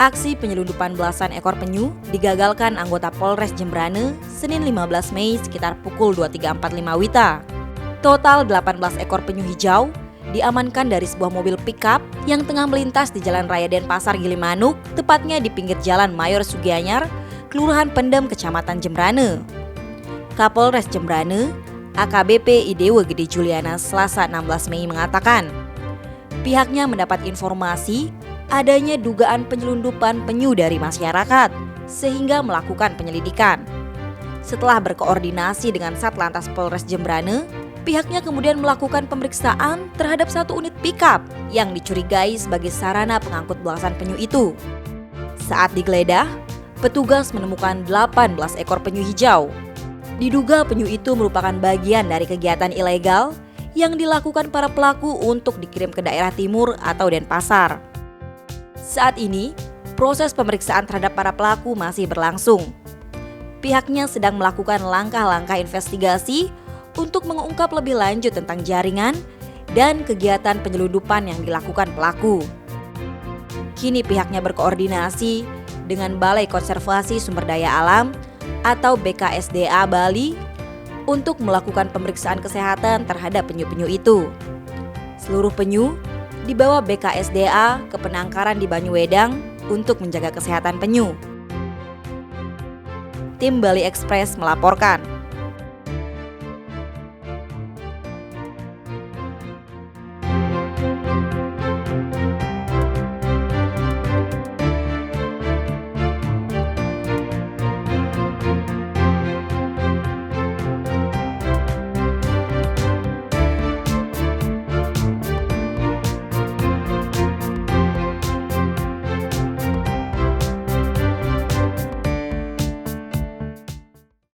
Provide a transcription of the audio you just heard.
Aksi penyelundupan belasan ekor penyu digagalkan anggota Polres Jembrane Senin 15 Mei sekitar pukul 23.45 WITA. Total 18 ekor penyu hijau diamankan dari sebuah mobil pickup yang tengah melintas di Jalan Raya Denpasar Gilimanuk, tepatnya di pinggir Jalan Mayor Sugianyar, Kelurahan Pendem, Kecamatan Jembrane. Kapolres Jembrane, AKBP Idewe Gede Juliana Selasa 16 Mei mengatakan, pihaknya mendapat informasi adanya dugaan penyelundupan penyu dari masyarakat sehingga melakukan penyelidikan. Setelah berkoordinasi dengan Satlantas Polres Jembrane, pihaknya kemudian melakukan pemeriksaan terhadap satu unit pickup yang dicurigai sebagai sarana pengangkut belasan penyu itu. Saat digeledah, petugas menemukan 18 ekor penyu hijau. Diduga penyu itu merupakan bagian dari kegiatan ilegal yang dilakukan para pelaku untuk dikirim ke daerah timur atau Denpasar. Saat ini, proses pemeriksaan terhadap para pelaku masih berlangsung. Pihaknya sedang melakukan langkah-langkah investigasi untuk mengungkap lebih lanjut tentang jaringan dan kegiatan penyelundupan yang dilakukan pelaku. Kini pihaknya berkoordinasi dengan Balai Konservasi Sumber Daya Alam atau BKSDA Bali untuk melakukan pemeriksaan kesehatan terhadap penyu-penyu itu. Seluruh penyu dibawa BKSDA ke penangkaran di Banyuwedang untuk menjaga kesehatan penyu. Tim Bali Express melaporkan.